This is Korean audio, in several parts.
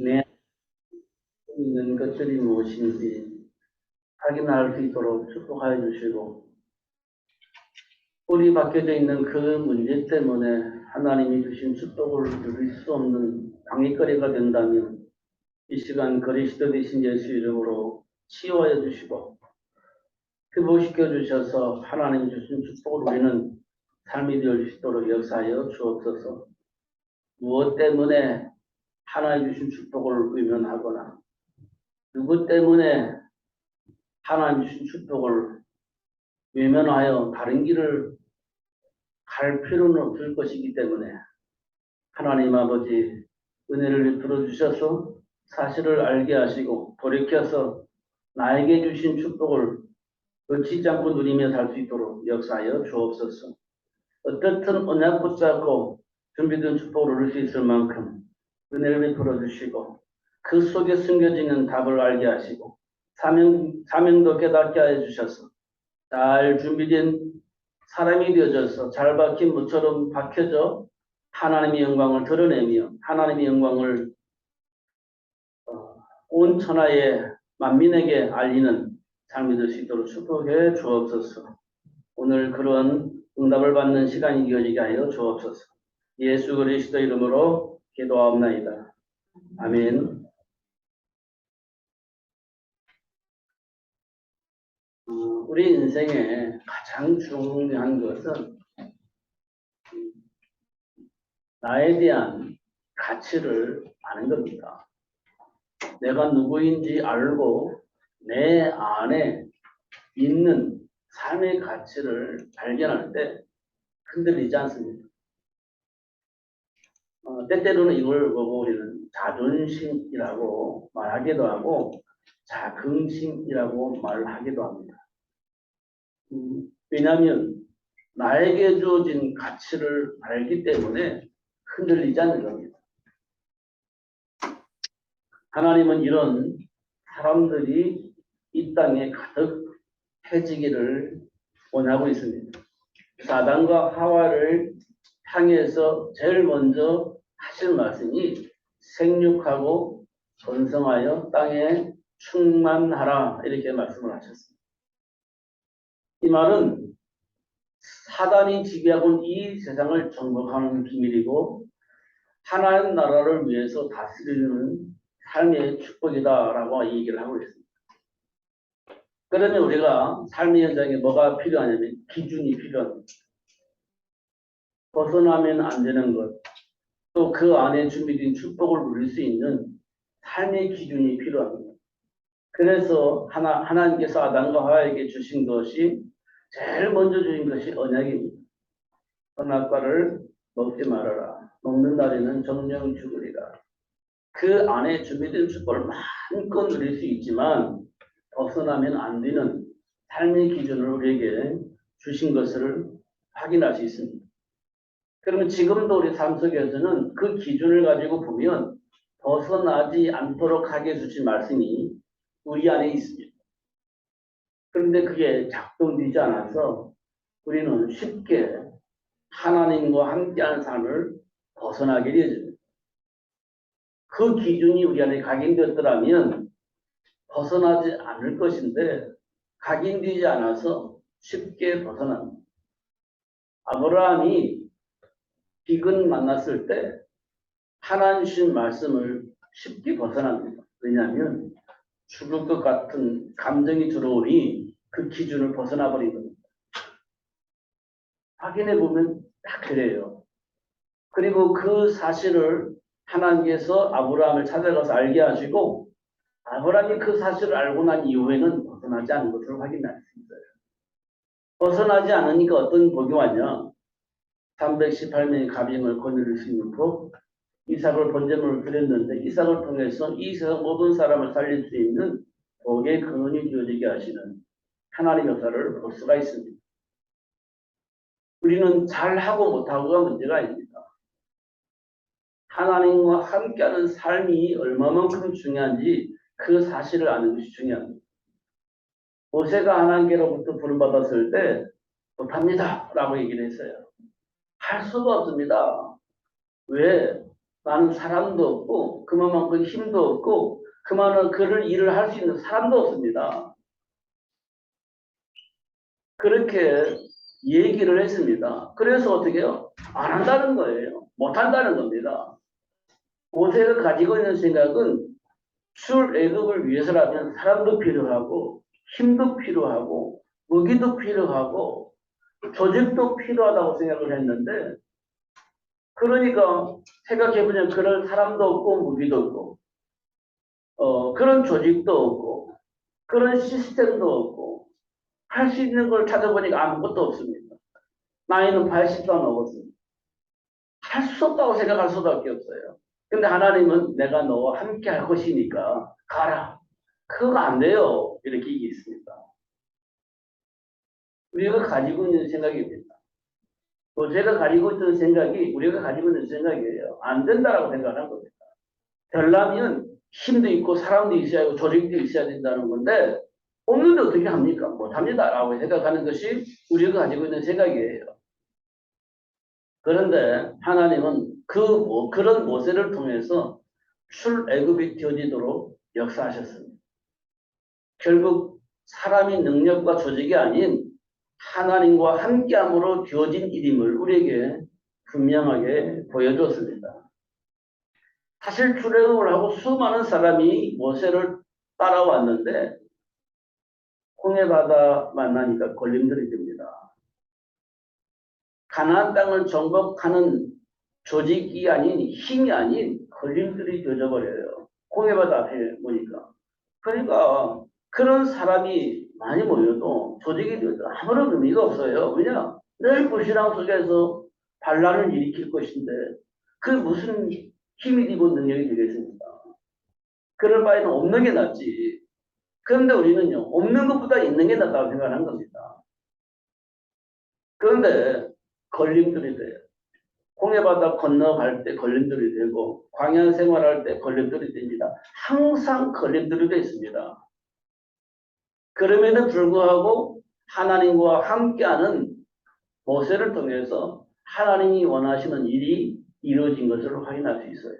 내 안에 있는 것들이 무엇인지 확인할 수 있도록 축복하여 주시고, 뿌리 박혀져 있는 그 문제 때문에 하나님이 주신 축복을 누릴 수 없는 방해거리가 된다면 이 시간 그리스도 되신 예수 이름으로 치유하여 주시고 회복시켜 주셔서 하나님이 주신 축복을 우리는 삶이 되어 주시도록 역사하여 주옵소서. 무엇 때문에 하나님 주신 축복을 외면하거나 누구 때문에 하나님 주신 축복을 외면하여 다른 길을 갈 필요는 없을 것이기 때문에 하나님 아버지 은혜를 베풀어 주셔서 사실을 알게 하시고 돌이켜서 나에게 주신 축복을 놓치지 않고 누리며 살 수 있도록 역사하여 주옵소서. 어떻든 언약 붙잡고 준비된 축복을 누릴 수 있을 만큼 은혜를 베풀어 주시고 그 속에 숨겨지는 답을 알게 하시고 사명도 깨닫게 하여 주셔서 잘 준비된 사람이 되어져서 잘 박힌 무처럼 박혀져 하나님의 영광을 드러내며 하나님의 영광을 온 천하의 만민에게 알리는 삶이 될 수 있도록 축복해 주옵소서. 오늘 그런 응답을 받는 시간이 이어지게 하여 주옵소서. 예수 그리스도 이름으로 기도하옵나이다. 아멘. 우리 인생에 가장 중요한 것은 나에 대한 가치를 아는 겁니다. 내가 누구인지 알고 내 안에 있는 삶의 가치를 발견할 때 흔들리지 않습니다. 때때로는 이걸 보고 우리는 자존심이라고 말하기도 하고 자긍심이라고 말하기도 합니다. 왜냐하면 나에게 주어진 가치를 알기 때문에 흔들리지 않는 겁니다. 하나님은 이런 사람들이 이 땅에 가득해지기를 원하고 있습니다. 사단과 하와를 향해서 제일 먼저 하실 말씀이 생육하고 번성하여 땅에 충만하라 이렇게 말씀을 하셨습니다. 이 말은 사단이 지배하고 있는 이 세상을 정복하는 비밀이고 하나님 나라를 위해서 다스리는 삶의 축복이다라고 얘기를 하고 있습니다. 그러면 우리가 삶의 현장에 뭐가 필요하냐면 기준이 필요합니다. 벗어나면 안 되는 것, 또 그 안에 준비된 축복을 누릴 수 있는 삶의 기준이 필요합니다. 그래서 하나님께서 아담과 하와에게 주신 것이 제일 먼저 주신 것이 언약입니다. 선악과를 먹지 말아라. 먹는 날에는 정령 죽으리라. 그 안에 준비된 축복을 마음껏 누릴 수 있지만 벗어나면 안 되는 삶의 기준을 우리에게 주신 것을 확인할 수 있습니다. 그러면 지금도 우리 삶 속에서는 그 기준을 가지고 보면 벗어나지 않도록 하게 주신 말씀이 우리 안에 있습니다. 그런데 그게 작동되지 않아서 우리는 쉽게 하나님과 함께하는 삶을 벗어나게 되어집니다. 그 기준이 우리 안에 각인되었더라면 벗어나지 않을 것인데 각인되지 않아서 쉽게 벗어납니다. 아브라함이 비근 만났을 때 하나님 주신 말씀을 쉽게 벗어납니다. 왜냐하면 죽을 것 같은 감정이 들어오니 그 기준을 벗어나 버린 겁니다. 확인해 보면 딱 그래요. 그리고 그 사실을 하나님께서 아브라함을 찾아가서 알게 하시고 아브라함이 그 사실을 알고 난 이후에는 벗어나지 않은 것을 확인할 수 있어요. 벗어나지 않으니까 어떤 복이 왔냐? 318명의 가병을 거느릴 수 있는 복, 이삭을 번제물을 드렸는데 이삭을 통해서 이 세상 모든 사람을 살릴 수 있는 복의 근원이 주어지게 하시는 하나님의 역사를 볼 수가 있습니다. 우리는 잘하고 못하고가 문제가 아닙니다. 하나님과 함께하는 삶이 얼마만큼 중요한지 그 사실을 아는 것이 중요합니다. 모세가 하나님께로부터 부름받았을 때 못합니다 라고 얘기를 했어요. 할 수가 없습니다. 왜? 나는 사람도 없고 그만큼 힘도 없고 그만한 그를 일을 할 수 있는 사람도 없습니다. 그렇게 얘기를 했습니다. 그래서 어떻게 해요? 안 한다는 거예요. 못 한다는 겁니다. 모세가 가지고 있는 생각은 출애굽을 위해서라면 사람도 필요하고 힘도 필요하고 무기도 필요하고 조직도 필요하다고 생각을 했는데 그러니까 생각해보면 그런 사람도 없고 무기도 없고 그런 조직도 없고 그런 시스템도 없고 할 수 있는 걸 찾아보니까 아무것도 없습니다. 나이는 80도 넘었습니다. 할 수 없다고 생각할 수밖에 없어요. 근데 하나님은 내가 너와 함께 할 것이니까 가라. 그거 안 돼요. 이렇게 얘기했습니다. 우리가 가지고 있는 생각입니다. 또 제가 가지고 있던 생각이 우리가 가지고 있는 생각이에요. 안 된다라고 생각하는 겁니다. 되려면 힘도 있고 사람도 있어야 하고 조직도 있어야 된다는 건데 없는데 어떻게 합니까? 못합니다라고 생각하는 것이 우리가 가지고 있는 생각이에요. 그런데 하나님은 그런 모세를 통해서 출애굽이 되어지도록 역사하셨습니다. 결국 사람의 능력과 조직이 아닌 하나님과 함께함으로 되어진 일임을 우리에게 분명하게 보여줬습니다. 사실 출애굽을 하고 수많은 사람이 모세를 따라왔는데 홍해바다 만나니까 걸림돌이 됩니다. 가나안 땅을 정복하는 조직이 아닌 힘이 아닌 걸림돌이 되어져 버려요. 홍해바다 앞에 보니까. 그러니까 그런 사람이 많이 모여도 조직이 되어도 아무런 의미가 없어요. 왜냐? 늘 불신앙 속에서 반란을 일으킬 것인데 그 무슨 힘이 되고 능력이 되겠습니까? 그럴 바에는 없는 게 낫지. 그런데 우리는요, 없는 것보다 있는 게 낫다고 생각하는 겁니다. 그런데 걸림돌이 돼요. 홍해바다 건너갈 때 걸림돌이 되고 광야 생활할 때 걸림돌이 됩니다. 항상 걸림돌이 되어 있습니다. 그럼에도 불구하고 하나님과 함께하는 모세를 통해서 하나님이 원하시는 일이 이루어진 것을 확인할 수 있어요.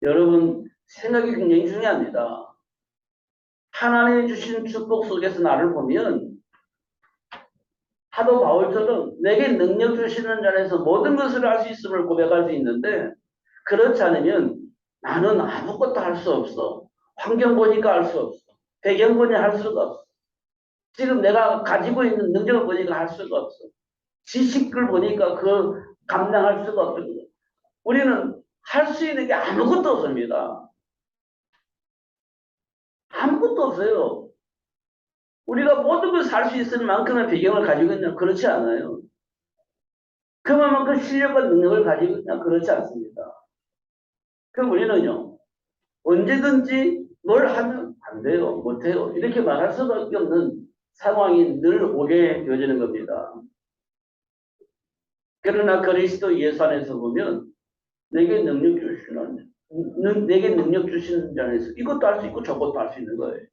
여러분 생각이 굉장히 중요합니다. 하나님이 주신 축복 속에서 나를 보면 사도 바울처럼 내게 능력 주시는 자에서 모든 것을 할 수 있음을 고백할 수 있는데 그렇지 않으면 나는 아무것도 할 수 없어. 환경 보니까 할 수 없어. 배경 보니 할 수가 없어. 지금 내가 가지고 있는 능력을 보니까 할 수가 없어. 지식을 보니까 그 감당할 수가 없거든요. 우리는 할 수 있는 게 아무것도 없습니다. 아무것도 없어요. 우리가 모든 것을 할 수 있을 만큼의 배경을 가지고 있냐? 그렇지 않아요. 그만큼 실력과 능력을 가지고 있냐? 그렇지 않습니다. 그럼 우리는요, 언제든지 뭘 하면 안 돼요, 못해요. 이렇게 말할 수밖에 없는 상황이 늘 오게 되어지는 겁니다. 그러나 그리스도 예수 안에서 보면 내게 능력 주시는 자에서 이것도 할 수 있고 저것도 할 수 있는 거예요.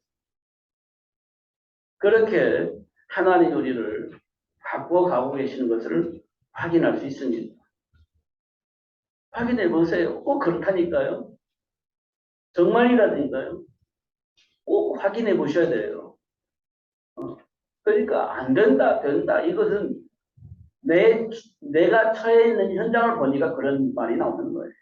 그렇게 하나님 우리를 바꾸어가고 계시는 것을 확인할 수 있습니다. 확인해 보세요. 꼭 그렇다니까요. 정말이라니까요. 꼭 확인해 보셔야 돼요. 그러니까 안 된다, 된다. 이것은 내가 처해 있는 현장을 보니까 그런 말이 나오는 거예요.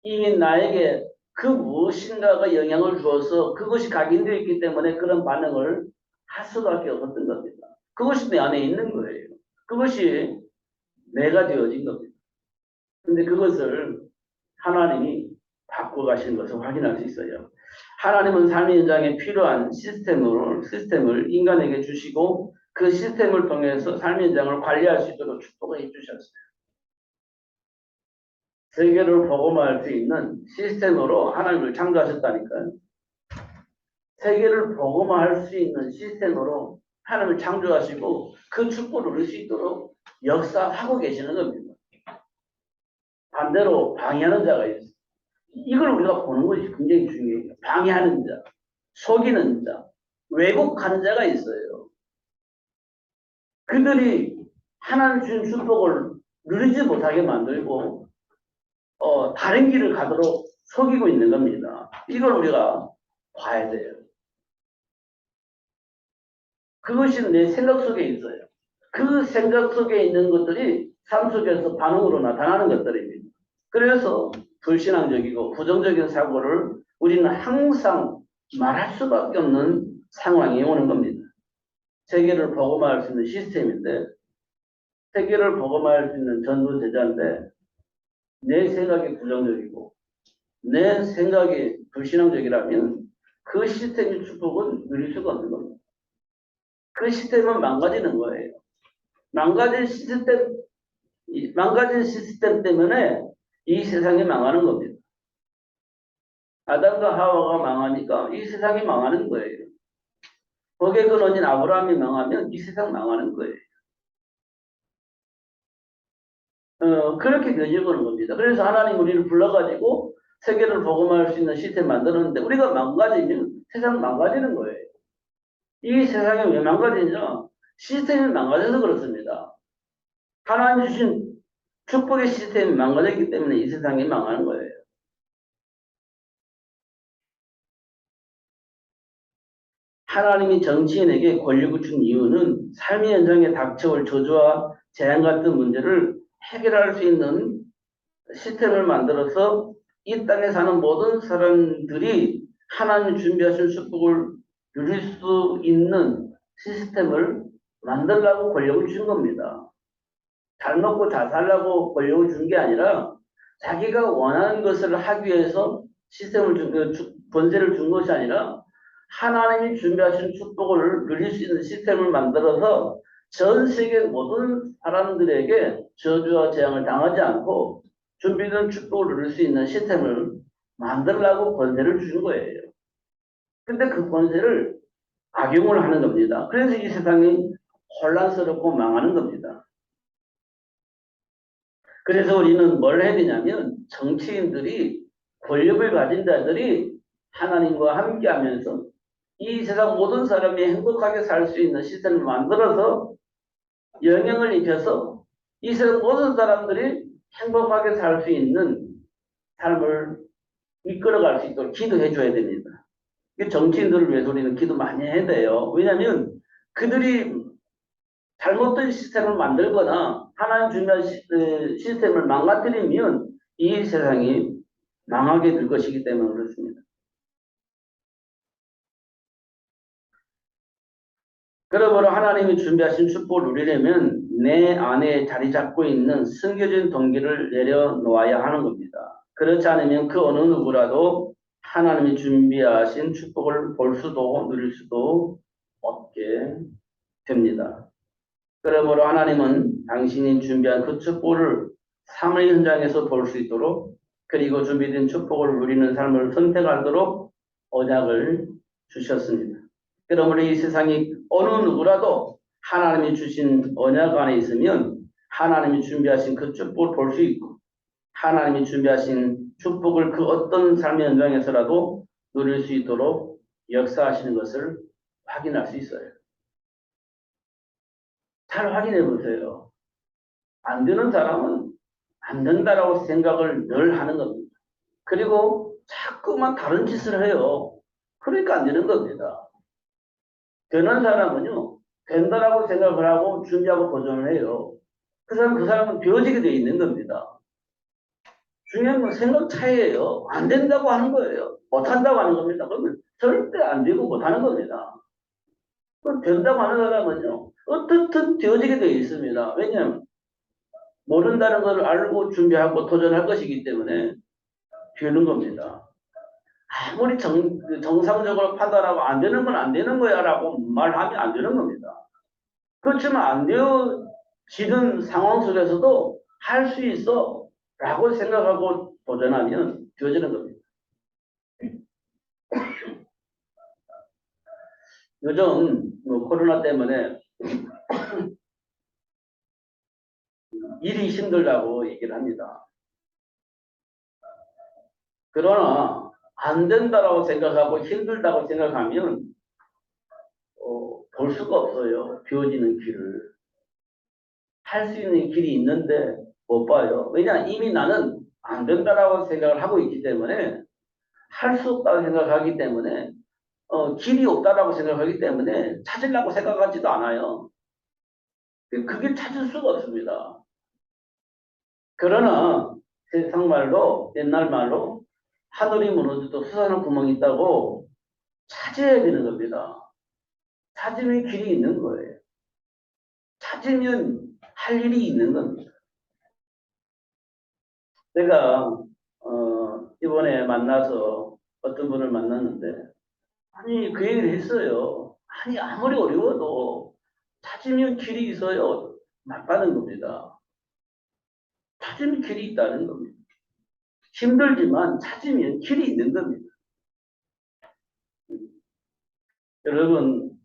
이미 나에게 그 무엇인가가 영향을 주어서 그것이 각인되어 있기 때문에 그런 반응을 할 수밖에 없었던 겁니다. 그것이 내 안에 있는 거예요. 그것이 내가 되어진 겁니다. 근데 그것을 하나님이 바꿔 가시는 것을 확인할 수 있어요. 하나님은 삶의 현장에 필요한 시스템을 인간에게 주시고 그 시스템을 통해서 삶의 현장을 관리할 수 있도록 축복을 해주셨어요. 세계를 복음화할 수 있는 시스템으로 하나님을 창조하셨다니까요. 세계를 복음화할 수 있는 시스템으로 하나님을 창조하시고 그 축복을 누릴 수 있도록 역사하고 계시는 겁니다. 반대로 방해하는 자가 있어요. 이걸 우리가 보는 것이 굉장히 중요해요. 방해하는 자, 속이는 자, 왜곡하는 자가 있어요. 그들이 하나님 주신 축복을 누리지 못하게 만들고 다른 길을 가도록 속이고 있는 겁니다. 이걸 우리가 봐야 돼요. 그것이 내 생각 속에 있어요. 그 생각 속에 있는 것들이 삶 속에서 반응으로 나타나는 것들입니다. 그래서 불신앙적이고 부정적인 사고를 우리는 항상 말할 수밖에 없는 상황이 오는 겁니다. 세계를 복음화할 수 있는 시스템인데, 세계를 복음화할 수 있는 전도제자인데, 내 생각이 부정적이고 내 생각이 불신앙적이라면 그 시스템의 축복은 누릴 수가 없는 겁니다. 그 시스템은 망가지는 거예요. 망가진 시스템 때문에 이 세상이 망하는 겁니다. 아담과 하와가 망하니까 이 세상이 망하는 거예요. 거기에 근원인 아브라함이 망하면 이 세상 망하는 거예요. 그렇게 되어지는 겁니다. 그래서 하나님 우리를 불러가지고 세계를 복음화할 수 있는 시스템 만들었는데 우리가 망가지면 세상 망가지는 거예요. 이 세상이 왜 망가지냐? 시스템이 망가져서 그렇습니다. 하나님 주신 축복의 시스템이 망가졌기 때문에 이 세상이 망하는 거예요. 하나님이 정치인에게 권력을 준 이유는 삶의 현장에 닥쳐올 저주와 재앙 같은 문제를 해결할 수 있는 시스템을 만들어서 이 땅에 사는 모든 사람들이 하나님이 준비하신 축복을 누릴 수 있는 시스템을 만들려고 권력을 준 겁니다. 잘 먹고 잘 살라고 권력을 준 게 아니라 자기가 원하는 것을 하기 위해서 시스템을 권세를 준 것이 아니라 하나님이 준비하신 축복을 누릴 수 있는 시스템을 만들어서 전 세계 모든 사람들에게 저주와 재앙을 당하지 않고 준비된 축복을 누릴 수 있는 시스템을 만들라고 권세를 주신 거예요. 근데 그 권세를 악용을 하는 겁니다. 그래서 이 세상이 혼란스럽고 망하는 겁니다. 그래서 우리는 뭘 해야 되냐면 정치인들이 권력을 가진 자들이 하나님과 함께 하면서 이 세상 모든 사람이 행복하게 살 수 있는 시스템을 만들어서 영향을 입혀서 이 세상 모든 사람들이 행복하게 살 수 있는 삶을 이끌어갈 수 있도록 기도해 줘야 됩니다. 정치인들을 위해서 우리는 기도 많이 해야 돼요. 왜냐하면 그들이 잘못된 시스템을 만들거나 하나님 주변 시스템을 망가뜨리면 이 세상이 망하게 될 것이기 때문에 그렇습니다. 그러므로 하나님이 준비하신 축복을 누리려면 내 안에 자리 잡고 있는 숨겨진 동기를 내려놓아야 하는 겁니다. 그렇지 않으면 그 어느 누구라도 하나님이 준비하신 축복을 볼 수도 누릴 수도 없게 됩니다. 그러므로 하나님은 당신이 준비한 그 축복을 삶의 현장에서 볼 수 있도록 그리고 준비된 축복을 누리는 삶을 선택하도록 언약을 주셨습니다. 그러므로 이 세상이 어느 누구라도 하나님이 주신 언약 안에 있으면 하나님이 준비하신 그 축복을 볼 수 있고 하나님이 준비하신 축복을 그 어떤 삶의 현장에서라도 누릴 수 있도록 역사하시는 것을 확인할 수 있어요. 잘 확인해 보세요. 안 되는 사람은 안 된다라고 생각을 늘 하는 겁니다. 그리고 자꾸만 다른 짓을 해요. 그러니까 안 되는 겁니다. 되는 사람은요, 된다라고 생각을 하고 준비하고 도전을 해요. 그 사람은 되어지게 되어 있는 겁니다. 중요한 건 생각 차이예요. 안 된다고 하는 거예요. 못한다고 하는 겁니다. 그러면 절대 안 되고 못하는 겁니다. 된다고 하는 사람은요, 어떻든 되어지게 되어 있습니다. 왜냐하면 모른다는 걸 알고 준비하고 도전할 것이기 때문에 되는 겁니다. 아무리 정상적으로 판단하고 안 되는 건 안 되는 거야 라고 말하면 안 되는 겁니다. 그렇지만 안 되어지는 상황 속에서도 할 수 있어 라고 생각하고 도전하면 되어지는 겁니다. 요즘 코로나 때문에 일이 힘들다고 얘기를 합니다. 그러나 안 된다라고 생각하고 힘들다고 생각하면 볼 수가 없어요. 비워지는 길을. 할 수 있는 길이 있는데 못 봐요. 왜냐 이미 나는 안 된다라고 생각을 하고 있기 때문에, 할 수 없다고 생각하기 때문에, 길이 없다라고 생각하기 때문에 찾으려고 생각하지도 않아요. 그게 찾을 수가 없습니다. 그러나 세상 말로, 옛날 말로 하늘이 무너져도 솟아난 구멍이 있다고 찾아야 되는 겁니다. 찾으면 길이 있는 거예요. 찾으면 할 일이 있는 겁니다. 내가 이번에 만나서 어떤 분을 만났는데, 아니 그 얘기를 했어요. 아니 아무리 어려워도 찾으면 길이 있어요. 맞다는 겁니다. 찾으면 길이 있다는 겁니다. 힘들지만 찾으면 길이 있는 겁니다. 여러분,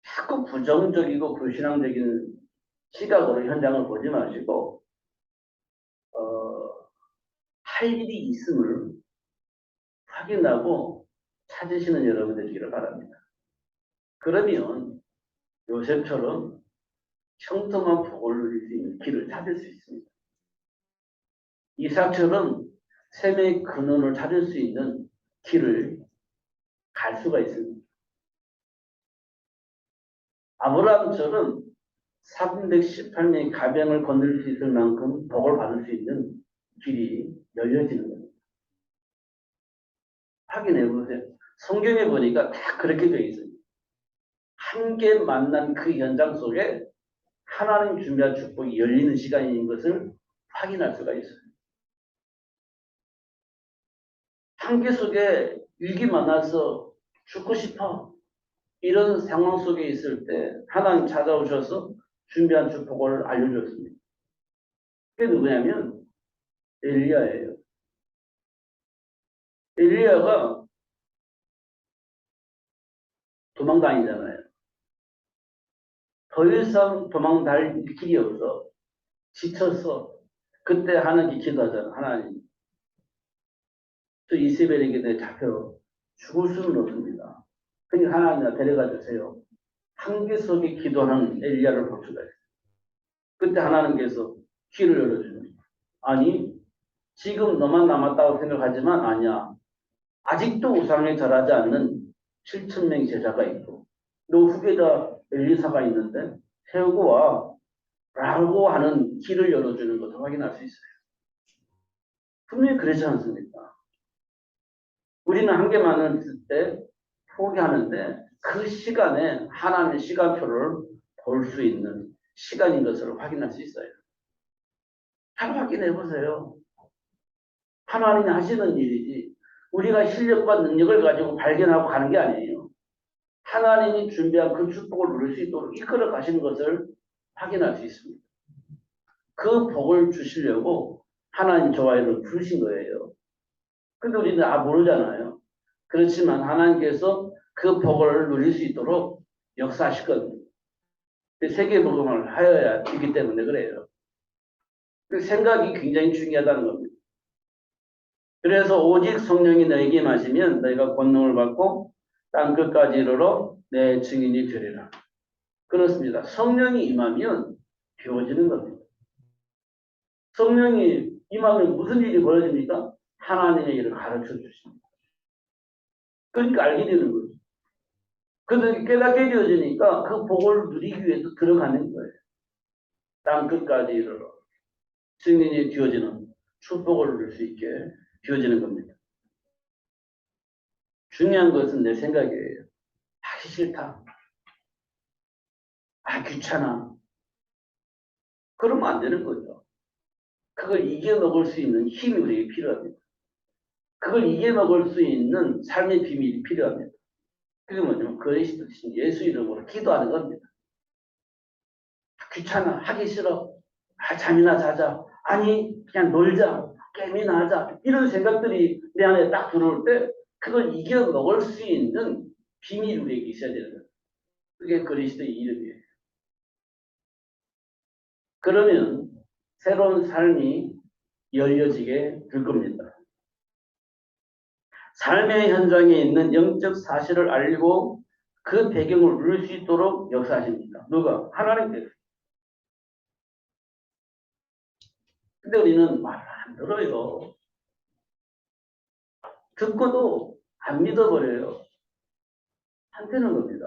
자꾸 부정적이고 불신앙적인 시각으로 현장을 보지 마시고 할 일이 있음을 확인하고 찾으시는 여러분들 되기를 바랍니다. 그러면 요셉처럼 형통한 복을 누릴 수 있는 길을 찾을 수 있습니다. 이삭처럼 샘의 근원을 찾을 수 있는 길을 갈 수가 있습니다. 아브라함처럼 318명의 가병을 건널 수 있을 만큼 복을 받을 수 있는 길이 열려지는 겁니다. 확인해 보세요. 성경에 보니까 다 그렇게 되어 있습니다. 함께 만난 그 현장 속에 하나님 준비한 축복이 열리는 시간인 것을 확인할 수가 있어요. 한계 속에 위기 만나서 죽고 싶어. 이런 상황 속에 있을 때 하나님 찾아오셔서 준비한 축복을 알려줬습니다. 그게 누구냐면 엘리야예요. 엘리야가 도망다니잖아요. 더 이상 도망다닐 길이 없어. 지쳤어. 그때 하나님께 기도하잖아. 하나님, 저 이세벨에게 내 잡혀 죽을 수는 없습니다. 그러니까 하나님이나 데려가 주세요. 한계 속에 기도하는 엘리야를 볼 수가 있어요. 그때 하나님께서 길을 열어줍니다. 아니, 지금 너만 남았다고 생각하지만 아니야. 아직도 우상에 절하지 않는 7,000명의 제자가 있고 너 후계자 엘리사가 있는데 세우고 와 라고 하는 길을 열어주는 것을 확인할 수 있어요. 분명히 그렇지 않습니까? 우리는 한계만 있을 때 포기하는데 그 시간에 하나님의 시간표를 볼 수 있는 시간인 것을 확인할 수 있어요. 잘 확인해 보세요. 하나님이 하시는 일이지 우리가 실력과 능력을 가지고 발견하고 가는 게 아니에요. 하나님이 준비한 그 축복을 누릴 수 있도록 이끌어 가시는 것을 확인할 수 있습니다. 그 복을 주시려고 하나님 저와를 부르신 거예요. 근데 우리는 모르잖아요. 그렇지만 하나님께서 그 복을 누릴 수 있도록 역사하실 겁니다. 세계복음을 하여야 되기 때문에 그래요. 그 생각이 굉장히 중요하다는 겁니다. 그래서 오직 성령이 너에게 임하시면 너희가 권능을 받고 땅 끝까지 이르러 내 증인이 되리라. 그렇습니다. 성령이 임하면 비워지는 겁니다. 성령이 임하면 무슨 일이 벌어집니까? 하나님의 일을 가르쳐 주십니다. 그러니까 알게 되는 거죠. 그래서 깨닫게 되어지니까 그 복을 누리기 위해서 들어가는 거예요. 땅 끝까지 이르러 증인이 되어지는 축복을 누릴 수 있게 되어지는 겁니다. 중요한 것은 내 생각이에요. 하기 싫다. 귀찮아. 그러면 안 되는 거죠. 그걸 이겨먹을 수 있는 힘이 우리에게 필요합니다. 그걸 이겨먹을 수 있는 삶의 비밀이 필요합니다. 그게 뭐냐면 그리스도 신 예수 이름으로 기도하는 겁니다. 귀찮아. 하기 싫어. 잠이나 자자. 아니 그냥 놀자. 게임이나 하자. 이런 생각들이 내 안에 딱 들어올 때 그걸 이겨먹을 수 있는 비밀이 우리에게 있어야 되는 거예요. 그게 그리스도의 이름이에요. 그러면 새로운 삶이 열려지게 될 겁니다. 삶의 현장에 있는 영적 사실을 알고 그 배경을 누릴 수 있도록 역사하십니다. 누가? 하나님께서. 근데 우리는 말을 안 들어요. 듣고도 안 믿어버려요. 한테는 겁니다.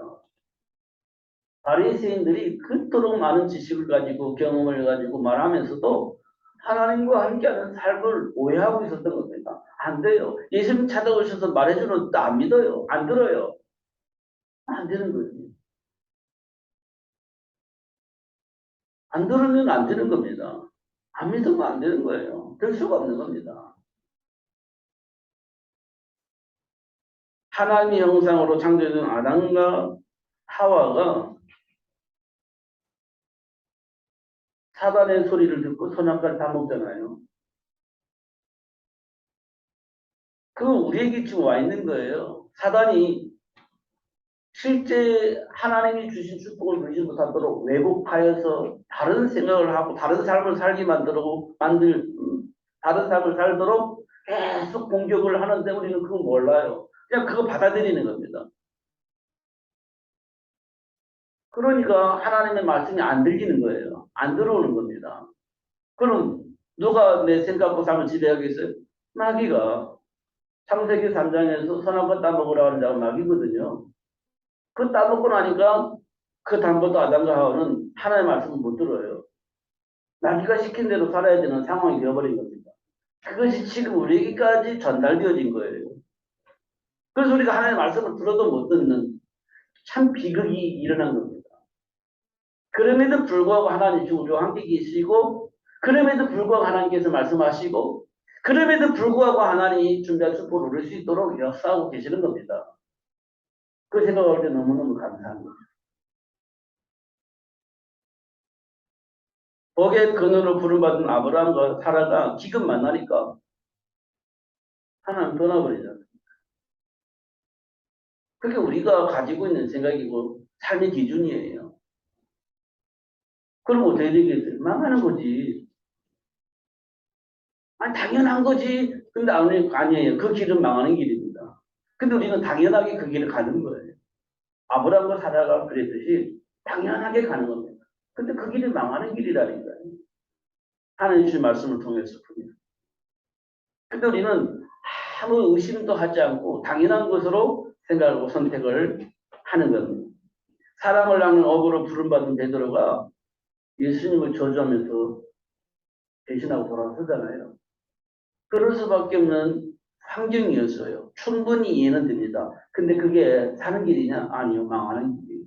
바리새인들이 그토록 많은 지식을 가지고 경험을 가지고 말하면서도 하나님과 함께하는 삶을 오해하고 있었던 겁니다. 안 돼요. 예수님 찾아오셔서 말해주는 것도 안 믿어요. 안 들어요. 안 되는 거지. 안 들으면 안 되는 겁니다. 안 믿으면 안 되는 거예요. 될 수가 없는 겁니다. 하나님의 형상으로 창조된 아담과 하와가 사단의 소리를 듣고 선악과를 다 먹잖아요. 그거 우리에게 지금 와 있는 거예요. 사단이 실제 하나님이 주신 축복을 누리지 못하도록 왜곡하여서 다른 생각을 하고 다른 삶을 살게 다른 삶을 살도록 계속 공격을 하는데 우리는 그거 몰라요. 그냥 그거 받아들이는 겁니다. 그러니까 하나님의 말씀이 안 들리는 거예요. 안 들어오는 겁니다. 그럼 누가 내 생각과 삶을 지배하겠어요? 마귀가 창세기 3장에서 선악과 따먹으라고 하는 자가 마귀거든요. 그 따먹고 나니까 그 다음부터 아담과 하와는 하나님의 말씀을 못 들어요. 마귀가 시킨 대로 살아야 되는 상황이 되어버린 겁니다. 그것이 지금 우리에게까지 전달되어진 거예요. 그래서 우리가 하나님의 말씀을 들어도 못 듣는 참 비극이 일어난 겁니다. 그럼에도 불구하고 하나님 지금 우리와 함께 계시고 그럼에도 불구하고 하나님께서 말씀하시고 그럼에도 불구하고 하나님이 준비한 축복을 누릴 수 있도록 역사하고 계시는 겁니다. 그 생각할 때 너무너무 감사한 거죠. 복의 근원으로 부름받은 아브라함과 사라가 기금 만나니까 하나님 떠나버리잖아요. 그게 우리가 가지고 있는 생각이고 삶의 기준이에요. 그럼 어떻게 되겠어요? 망하는 거지. 아니, 당연한 거지. 근데 아니에요. 그 길은 망하는 길입니다. 근데 우리는 당연하게 그 길을 가는 거예요. 아브라함과 사라가 그랬듯이 당연하게 가는 겁니다. 근데 그 길이 망하는 길이라니까요. 하나님 주신 말씀을 통해서 그냥. 근데 우리는 아무 의심도 하지 않고 당연한 것으로 생각하고 선택을 하는 겁니다. 사랑을 나눈 업으로 부름받은 베드로가 예수님을 저주하면서 배신하고 돌아서잖아요. 그럴 수밖에 없는 환경이었어요. 충분히 이해는 됩니다. 근데 그게 사는 길이냐? 아니요. 망하는 길이에요.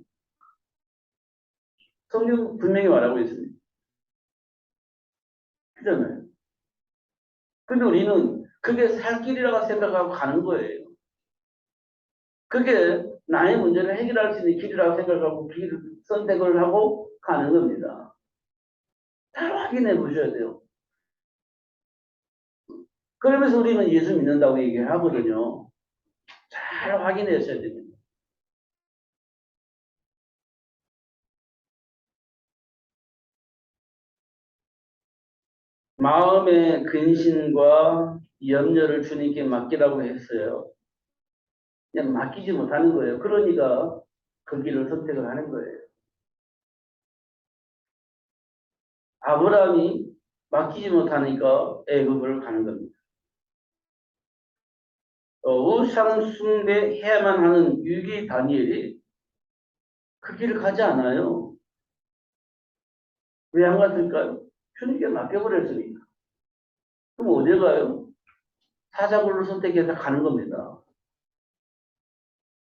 성경 분명히 말하고 있습니다. 그잖아요. 근데 우리는 그게 살 길이라고 생각하고 가는 거예요. 그게 나의 문제를 해결할 수 있는 길이라고 생각하고 길을 선택을 하고 가는 겁니다. 잘 확인해 보셔야 돼요. 그러면서 우리는 예수 믿는다고 얘기를 하거든요. 잘 확인하셔야 됩니다. 마음의 근심과 염려를 주님께 맡기라고 했어요. 그냥 맡기지 못하는 거예요. 그러니까 그 길을 선택을 하는 거예요. 아브라함이 맡기지 못하니까 애굽을 가는 겁니다. 우상 숭배해야만 하는 유기 다니엘이 그 길을 가지 않아요. 왜 안 갔을까요? 주님께 맡겨버렸으니까. 그럼 어디 가요? 사자굴을 선택해서 가는 겁니다.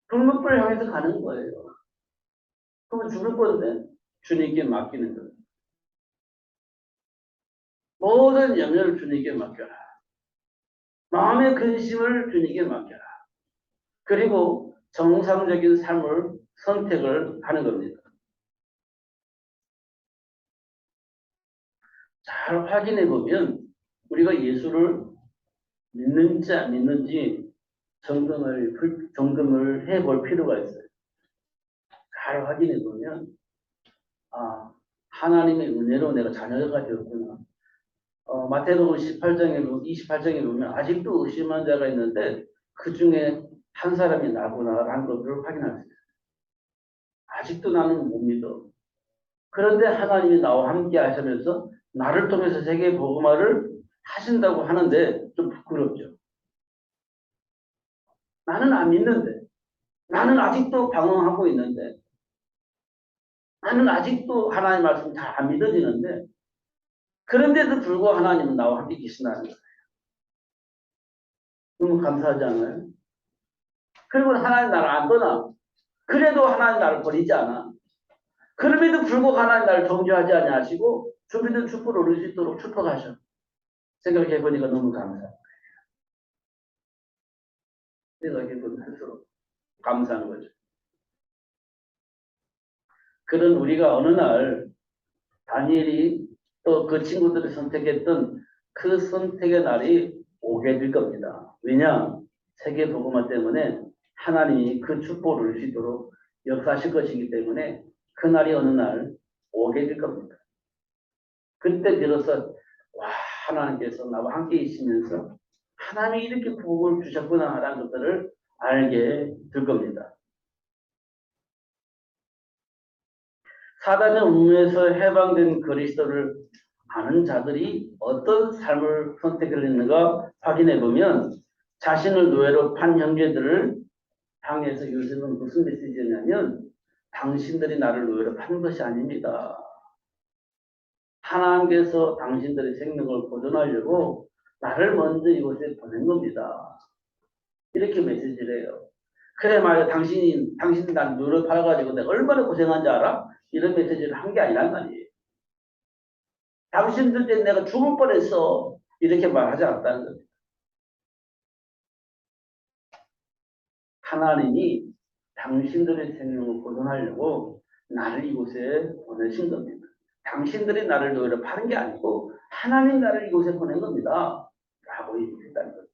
불목불을 향해서 가는 거예요. 그러면 죽을 건데 주님께 맡기는 거예요. 모든 염려를 주님께 맡겨라. 마음의 근심을 주님께 맡겨라. 그리고 정상적인 삶을 선택을 하는 겁니다. 잘 확인해 보면 우리가 예수를 믿는지 안 믿는지 점검을 해볼 필요가 있어요. 잘 확인해 보면 아, 하나님의 은혜로 내가 자녀가 되었구나. 마태복음 28장에 보면 아직도 의심한 자가 있는데 그 중에 한 사람이 나구나라는 것을 확인할 수 있어요. 아직도 나는 못 믿어. 그런데 하나님이 나와 함께 하시면서 나를 통해서 세계 복음화를 하신다고 하는데 좀 부끄럽죠. 나는 안 믿는데, 나는 아직도 방황하고 있는데, 나는 아직도 하나님 말씀 잘 안 믿어지는데, 그런데도 불구하고 하나님은 나와 함께 계신다는 거예요. 너무 감사하지 않아요? 그리고 하나님 나를 안 떠나. 그래도 하나님 나를 버리지 않아. 그럼에도 불구하고 하나님 나를 정죄하지 아니하시고 준비된 축복을 얻을 수 있도록 축복하셔. 생각해보니까 너무 감사해요. 생각해보면 할수록 감사한 거죠. 그런 우리가 어느 날 다니엘이 또 그 친구들이 선택했던 그 선택의 날이 오게 될 겁니다. 왜냐? 세계 복음화 때문에 하나님이 그 축복을 얻을 수 있도록 역사하실 것이기 때문에 그 날이 어느 날 오게 될 겁니다. 그때 비로소 와, 하나님께서 나와 함께 있으면서 하나님이 이렇게 복을 주셨구나 하는 것들을 알게 될 겁니다. 사단의 음모에서 해방된 그리스도를 아는 자들이 어떤 삶을 선택을 했는가 확인해 보면 자신을 노예로 판 형제들을 향해서 요새는 무슨 메시지냐면 당신들이 나를 노예로 판 것이 아닙니다. 하나님께서 당신들의 생명을 보존하려고 나를 먼저 이곳에 보낸 겁니다. 이렇게 메시지를 해요. 그래 말이야 당신이 날 노예로 팔아가지고 내가 얼마나 고생한지 알아? 이런 메시지를 한 게 아니란 말이에요. 당신들 때문에 내가 죽을 뻔했어. 이렇게 말하지 않았다는 겁니다. 하나님이 당신들의 생명을 보존하려고 나를 이곳에 보내신 겁니다. 당신들이 나를 노예로 파는 게 아니고 하나님 나를 이곳에 보낸 겁니다. 라고 얘기했다는 겁니다.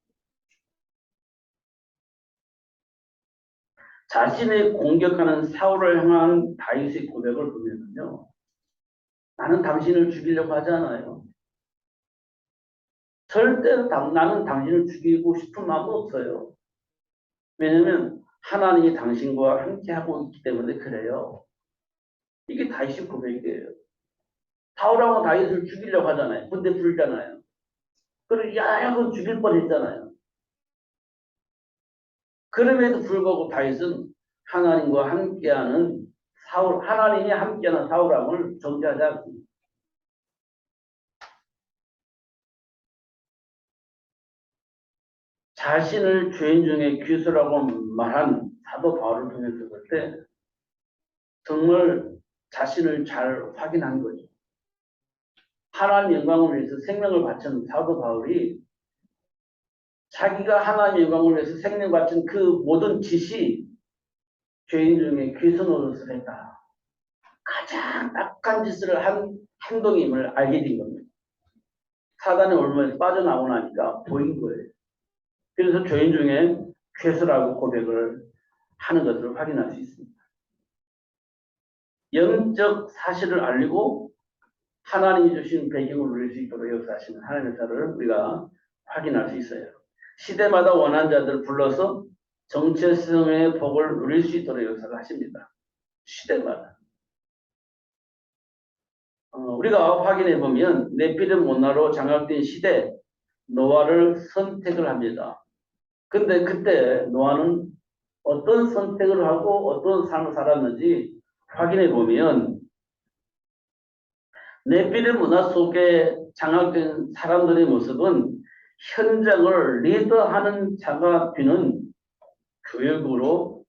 자신의 공격하는 사울을 향한 다윗의 고백을 보면요. 나는 당신을 죽이려고 하지 않아요. 절대 나는 당신을 죽이고 싶은 마음도 없어요. 왜냐하면 하나님이 당신과 함께하고 있기 때문에 그래요. 이게 다윗의 고백이에요. 사울하고 다윗을 죽이려고 하잖아요. 군대 부르잖아요. 그리고 야야고 죽일 뻔했잖아요. 그럼에도 불구하고 다윗은 하나님과 함께하는 하나님이 함께하는 사울함을 정죄하지 않습니다. 자신을 죄인 중에 귀수라고 말한 사도 바울을 통해서 볼 때 정말 자신을 잘 확인한 거죠. 하나님 영광을 위해서 생명을 바친 사도 바울이 자기가 하나님 영광을 위해서 생명 바친 그 모든 짓이 죄인 중에 귀수 노릇을 했다. 가장 악한 짓을 한 행동임을 알게 된 겁니다. 사단의 올무에서 빠져나오고 나니까 보인 거예요. 그래서 죄인 중에 괴수라고 고백을 하는 것을 확인할 수 있습니다. 영적 사실을 알리고 하나님이 주신 배경을 누릴 수 있도록 역사하시는 하나님의 사를 우리가 확인할 수 있어요. 시대마다 원한 자들을 불러서 정체성의 복을 누릴 수 있도록 역사를 하십니다. 시대마다. 우리가 확인해 보면 네피림 문화로 장악된 시대 노아를 선택을 합니다. 근데 그때 노아는 어떤 선택을 하고 어떤 삶을 살았는지 확인해 보면 네피림 문화 속에 장악된 사람들의 모습은 현장을 리더하는 자가 되는 교육으로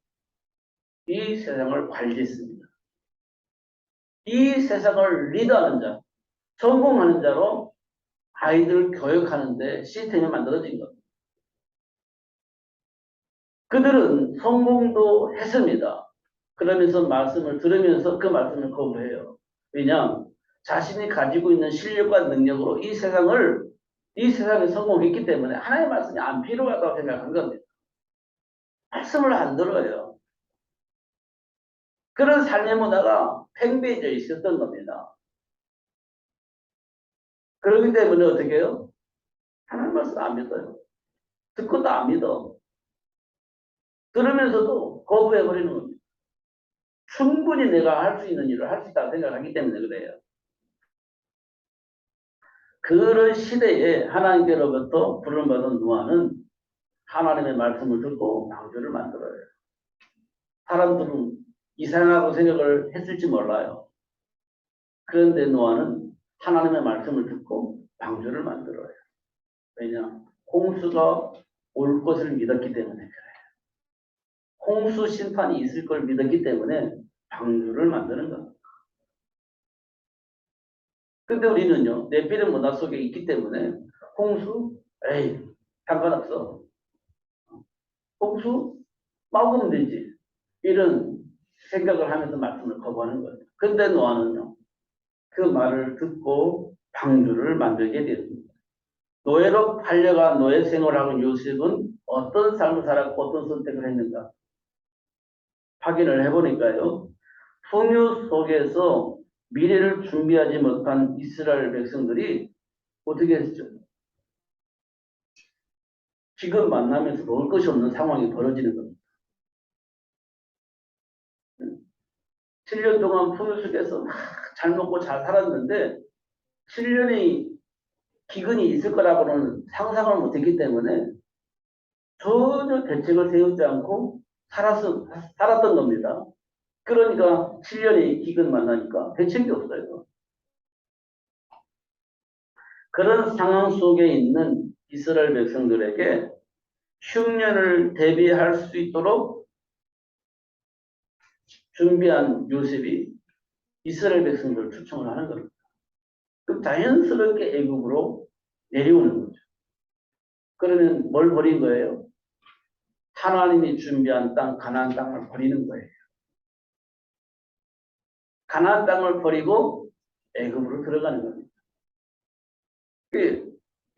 이 세상을 관리했습니다. 이 세상을 리더하는 자, 성공하는 자로 아이들 교육하는데 시스템이 만들어진 겁니다. 그들은 성공도 했습니다. 그러면서 말씀을 들으면서 그 말씀을 거부해요. 왜냐? 자신이 가지고 있는 실력과 능력으로 이 세상에 성공했기 때문에 하나님의 말씀이 안 필요하다고 생각한 겁니다. 말씀을 안 들어요. 그런 삶의 문화가 팽배해져 있었던 겁니다. 그렇기 때문에 어떻게 해요? 하나님 말씀 안 믿어요. 듣고도 안 믿어. 들으면서도 거부해버리는 겁니다. 충분히 내가 할 수 있는 일을 할 수 있다고 생각하기 때문에 그래요. 그런 시대에 하나님께로부터 부름받은 노아는 하나님의 말씀을 듣고 방주를 만들어요. 사람들은 이상하고 생각을 했을지 몰라요. 그런데 노아는 하나님의 말씀을 듣고 방주를 만들어요. 왜냐? 홍수가 올 것을 믿었기 때문에 그래요. 홍수 심판이 있을 걸 믿었기 때문에 방주를 만드는 겁니다. 근데 우리는요, 네피림 문화 속에 있기 때문에 홍수, 에이, 상관없어. 홍수 막으면 되지. 이런 생각을 하면서 말씀을 거부하는 거예요. 근데 노아는요, 그 말을 듣고 방주를 만들게 됐습니다. 노예로 팔려간 노예 생활하고 요셉은 어떤 삶을 살았고 어떤 선택을 했는가 확인을 해보니까요. 풍요 속에서 미래를 준비하지 못한 이스라엘 백성들이 어떻게 했죠? 지금 만나면서 먹을 것이 없는 상황이 벌어지는 겁니다. 7년 동안 풍요 속에서 막 잘 먹고 잘 살았는데 7년의 기근이 있을 거라고는 상상을 못했기 때문에 전혀 대책을 세우지 않고 살았던 겁니다. 그러니까 7년의 기근 만나니까 대책이 없어요. 그런 상황 속에 있는 이스라엘 백성들에게 흉년을 대비할 수 있도록 준비한 요셉이 이스라엘 백성들을 추천을 하는 겁니다. 그럼 자연스럽게 애국으로 내려오는 거죠. 그러면 뭘 버린 거예요? 하나님이 준비한 땅, 가나안 땅을 버리는 거예요. 가나안 땅을 버리고 애굽으로 들어가는 겁니다.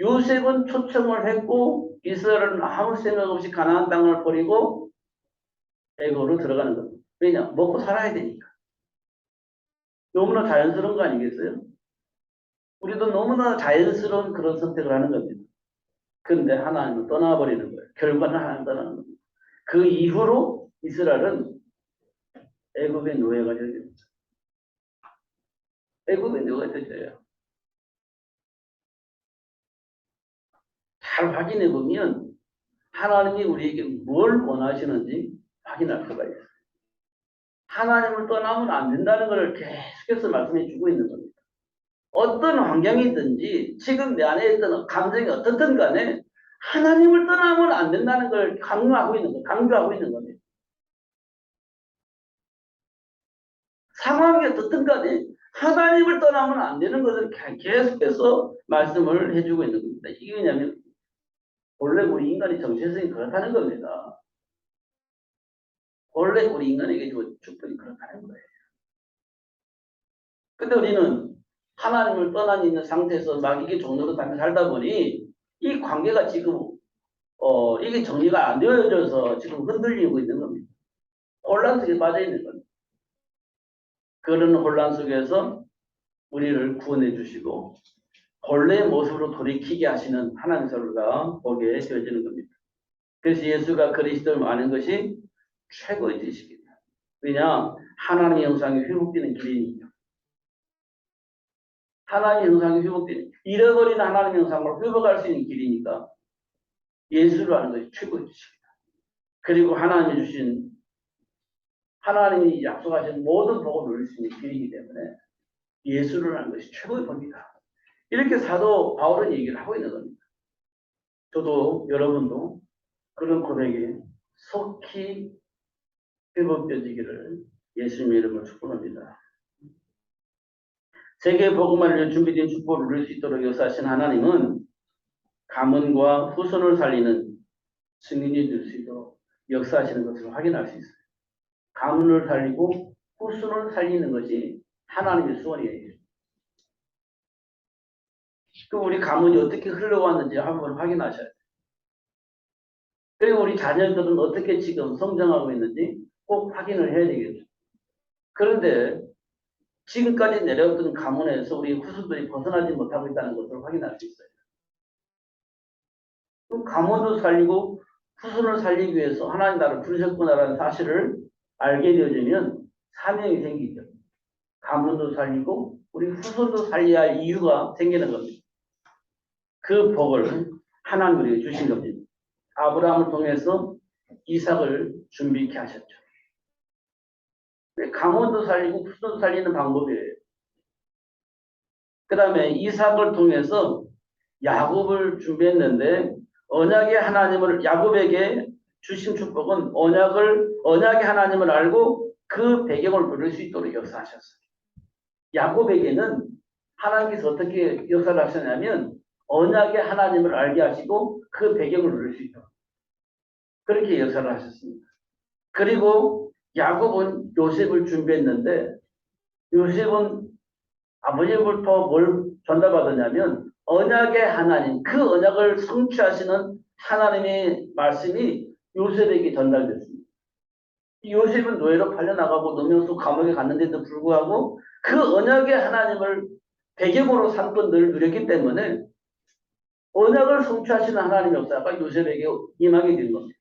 요셉은 초청을 했고 이스라엘은 아무 생각 없이 가나안 땅을 버리고 애굽으로 들어가는 겁니다. 왜냐? 먹고 살아야 되니까. 너무나 자연스러운 거 아니겠어요? 우리도 너무나 자연스러운 그런 선택을 하는 겁니다. 그런데 하나님은 떠나버리는 거예요. 결과는 하나님 떠나는 겁니다. 그 이후로 이스라엘은 애굽의 노예가 되어집니다. 애굽의 노예가 되어져요. 잘 확인해 보면 하나님이 우리에게 뭘 원하시는지 확인할 수가 있어요. 하나님을 떠나면 안 된다는 것을 계속해서 말씀해 주고 있는 겁니다. 어떤 환경이든지 지금 내 안에 있던 감정이 어떻든 간에 하나님을 떠나면 안 된다는 걸 강조하고 있는 겁니다. 상황이 어떻든 간에 하나님을 떠나면 안 되는 것을 계속해서 말씀을 해주고 있는 겁니다. 이게 왜냐하면 원래 우리 인간의 정체성이 그렇다는 겁니다. 원래 우리 인간에게 축복이 그렇다는 거예요. 근데 우리는 하나님을 떠나 있는 상태에서 막 이게 종로로 다며 살다 보니 이 관계가 지금 이게 정리가 안 되어져서 지금 흔들리고 있는 겁니다. 혼란 속에 빠져 있는 겁니다. 그런 혼란 속에서 우리를 구원해 주시고 본래의 모습으로 돌이키게 하시는 하나님의 서로가 보게 되어지는 겁니다. 그래서 예수가 그리스도를 아는 것이 최고의 지식입니다. 왜냐? 하나님의 형상이 회복되는 길이니까. 하나님의 형상이 회복되는, 잃어버린 하나님의 형상을 회복할 수 있는 길이니까 예수를 아는 것이 최고의 지식입니다. 그리고 하나님이 약속하신 모든 복을 누릴 수 있는 길이기 때문에 예수를 아는 것이 최고의 법이다. 이렇게 사도 바울은 얘기를 하고 있는 겁니다. 저도 여러분도 그런 고백에 속히 회복되기를 예수님의 이름으로 축복합니다. 세계 복음화를 위해 준비된 축복을 누릴 수 있도록 역사하신 하나님은 가문과 후손을 살리는 증인이 될 수 있도록 역사하시는 것을 확인할 수 있어요. 가문을 살리고 후손을 살리는 것이 하나님의 소원이에요. 그럼 우리 가문이 어떻게 흘러왔는지 한번 확인하셔야 돼요. 그리고 우리 자녀들은 어떻게 지금 성장하고 있는지 꼭 확인을 해야 되겠죠. 그런데 지금까지 내려왔던 가문에서 우리 후손들이 벗어나지 못하고 있다는 것을 확인할 수 있어요. 그럼 가문도 살리고 후손을 살리기 위해서 하나님 나를 부르셨구나라는 사실을 알게 되어지면 사명이 생기죠. 가문도 살리고 우리 후손도 살려야 할 이유가 생기는 겁니다. 그 복을 하나님 우리에게 주신 겁니다. 아브라함을 통해서 이삭을 준비케 하셨죠. 강원도 살리고 후손도 살리는 방법이에요. 그 다음에 이삭을 통해서 야곱을 준비했는데 언약의 하나님을 야곱에게 주신 축복은 언약의 하나님을 알고 그 배경을 누릴 수 있도록 역사하셨어요. 야곱에게는 하나님께서 어떻게 역사를 하셨냐면 언약의 하나님을 알게 하시고 그 배경을 누릴 수 있도록 그렇게 역사를 하셨습니다. 그리고 야곱은 요셉을 준비했는데 요셉은 아버지부터 뭘 전달받았냐면 언약의 하나님, 그 언약을 성취하시는 하나님의 말씀이 요셉에게 전달됐습니다. 요셉은 노예로 팔려나가고 노명수 감옥에 갔는데도 불구하고 그 언약의 하나님을 배경으로 삼고 늘 누렸기 때문에 언약을 성취하시는 하나님의 역사가 요셉에게 임하게 된 겁니다.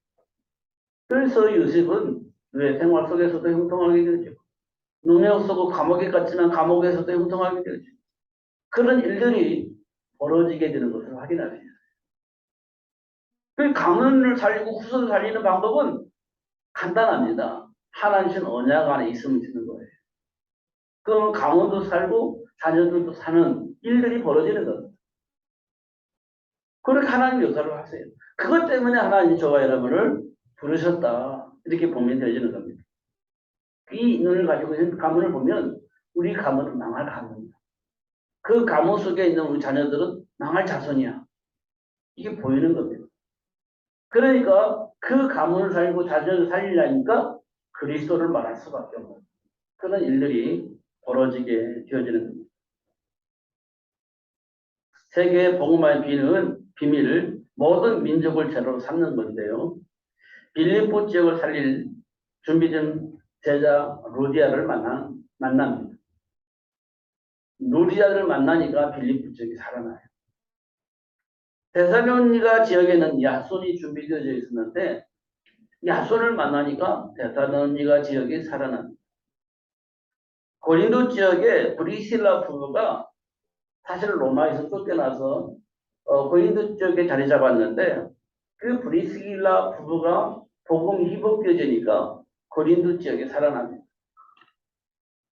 그래서 요셉은 노예 생활 속에서도 형통하게 되죠. 노예로서도 감옥에 갔지만 감옥에서도 형통하게 되죠. 그런 일들이 벌어지게 되는 것을 확인할 수 있어요. 그 가문을 살리고 후손을 살리는 방법은 간단합니다. 하나님 언약 안에 있으면 되는 거예요. 그럼 가문도 살고 자녀들도 사는 일들이 벌어지는 겁니다. 그렇게 하나님 역사를 하세요. 그것 때문에 하나님이 저와 여러분을 부르셨다. 이렇게 보면 되어지는 겁니다. 이 눈을 가지고 있는 가문을 보면 우리 가문은 망할 가문이다. 그 가문 속에 있는 우리 자녀들은 망할 자손이야. 이게 보이는 겁니다. 그러니까 그 가문을 살고 자녀를 살리려니까 그리스도를 말할 수밖에 없는 그런 일들이 벌어지게 되어지는 겁니다. 세계 복음화의 비밀을 모든 민족을 제로로 삼는 건데요. 빌립보 지역을 살릴 준비된 제자 루디아를 만납니다. 루디아를 만나니까 빌립보 지역이 살아나요. 데살로니가 지역에는 야손이 준비되어 있었는데 야손을 만나니까 데살로니가 지역이 살아납니다. 고린도 지역에 브리실라 부부가 사실 로마에서 쫓겨나서 고린도 지역에 자리 잡았는데 그 브리실라 부부가 복음이 희복되어지니까 고린도 지역에 살아납니다.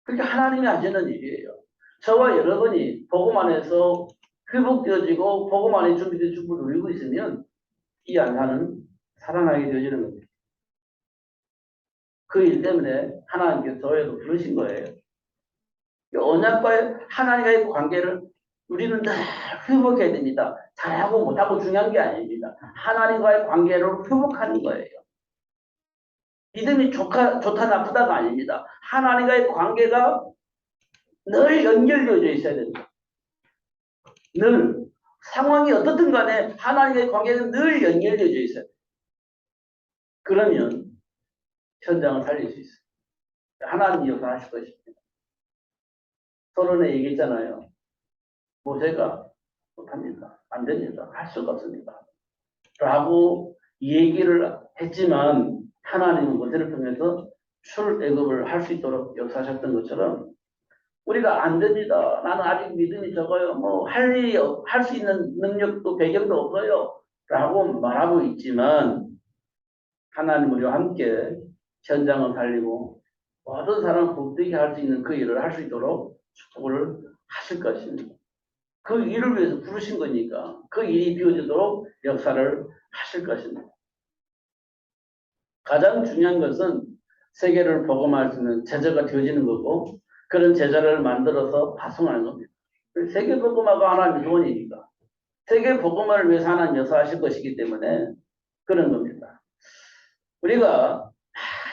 그게 하나님이 하시는 일이에요. 저와 여러분이 복음 안에서 회복되어지고 복음 안에 준비된 축복을 누리고 있으면 이 안사는 살아나게 되어지는 겁니다. 그 일 때문에 하나님께서 저에도 부르신 거예요. 언약과의 하나님과의 관계를 우리는 늘 회복해야 됩니다. 잘하고 못하고 중요한 게 아닙니다. 하나님과의 관계를 회복하는 거예요. 믿음이 좋다 나쁘다가 아닙니다. 하나님과의 관계가 늘 연결되어져 있어야 됩니다. 늘 상황이 어떻든 간에 하나님의 관계는 늘 연결되어져 있어요. 그러면 현장을 살릴 수 있어요. 하나님이 역사하실 것입니다. 서론에 얘기했잖아요. 모세가 못합니다. 안 됩니다. 할 수가 없습니다. 라고 얘기를 했지만 하나님은 모세를 통해서 출애굽을 할 수 있도록 역사하셨던 것처럼 우리가 안 됩니다. 나는 아직 믿음이 적어요. 할 수 있는 능력도 배경도 없어요. 라고 말하고 있지만 하나님 우리와 함께 현장을 살리고 모든 사람을 복되게 할 수 있는 그 일을 할 수 있도록 축복을 하실 것입니다. 그 일을 위해서 부르신 거니까 그 일이 비워지도록 역사를 하실 것입니다. 가장 중요한 것은 세계를 복음할 수 있는 제자가 되어지는 거고 그런 제자를 만들어서 파송하는 겁니다. 세계 복음화가 하나님의 소원이니까 세계 복음화를 위해서 하나님 역사하실 것이기 때문에 그런 겁니다. 우리가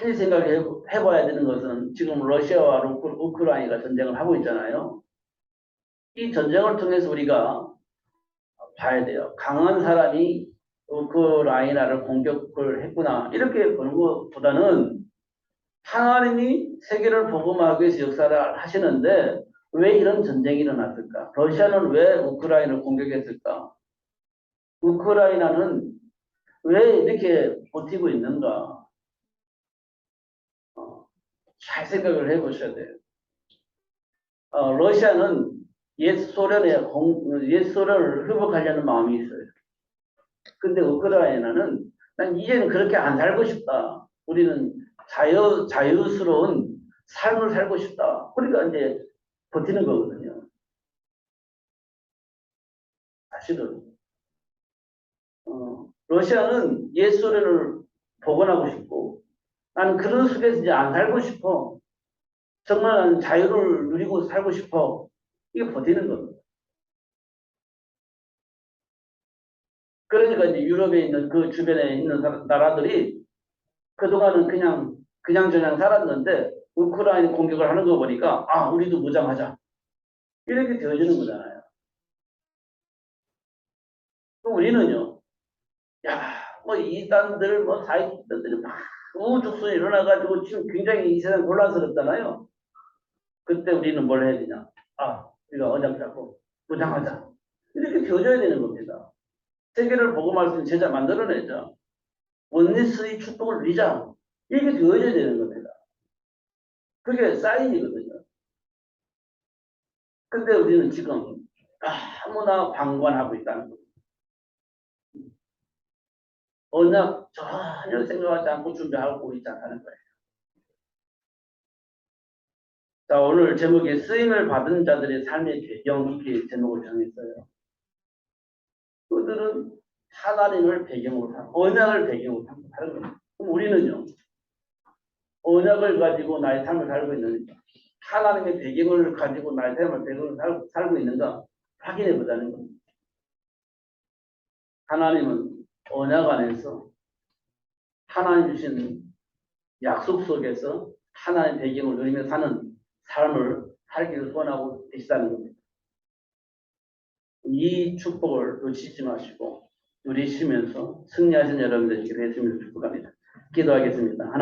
많이 생각해봐야 되는 것은 지금 러시아와 우크라이나가 전쟁을 하고 있잖아요. 이 전쟁을 통해서 우리가 봐야 돼요. 강한 사람이 우크라이나를 공격을 했구나 이렇게 보는 것보다는 하나님이 세계를 복음하기 위해서 역사를 하시는데 왜 이런 전쟁이 일어났을까? 러시아는 왜 우크라이나를 공격했을까? 우크라이나는 왜 이렇게 버티고 있는가? 잘 생각을 해보셔야 돼요. 러시아는 옛소련을 회복하려는 마음이 있어요. 근데 우크라이나는 난 이제는 그렇게 안 살고 싶다. 우리는 자유스러운 삶을 살고 싶다. 그러니까 이제 버티는 거거든요. 사실은 러시아는 옛 소련을 복원하고 싶고 나는 그런 속에서 이제 안 살고 싶어. 정말 나는 자유를 누리고 살고 싶어. 이게 버티는 겁니다. 그러니까 이제 유럽에 있는 그 주변에 있는 나라들이 그동안은 그냥 살았는데 우크라이나 공격을 하는 거 보니까 아 우리도 무장하자 이렇게 되어지는 거잖아요. 그럼 우리는요. 야 뭐 이단들 뭐 사이단들이 막 우죽순 일어나가지고 지금 굉장히 이 세상 곤란스럽잖아요. 그때 우리는 뭘 해야 되냐? 아 우리가 언약 잡고 무장하자 이렇게 되어져야 되는 겁니다. 세계를 복음할 수 있는 제자 만들어내자. 원리스의 축복을 누리자. 이렇게 되어져야 되는 겁니다. 그게 사인이거든요. 근데 우리는 지금 아무나 방관하고 있다는 거예요. 언약 전혀 생각하지 않고 준비하고 있지 않다는 거예요. 자, 오늘 제목이 쓰임을 받은 자들의 삶의 배경 이렇게 제목을 정했어요. 그들은 하나님을 배경으로 삼고 언약을 배경으로 삼고 사는 겁니다. 그럼 우리는요. 언약을 가지고 나의 삶을 살고 있는가? 하나님의 배경을 가지고 나의 삶을 배경으로 살고 있는가? 확인해 보자는 겁니다. 하나님은 언약 안에서 하나님 주신 약속 속에서 하나님의 배경을 누리며 사는 삶을 살기를 소원하고 계시다는 겁니다. 이 축복을 놓치지 마시고 누리시면서 승리하신 여러분들 되시기를 예수님으로 축복합니다. 기도하겠습니다. 하나님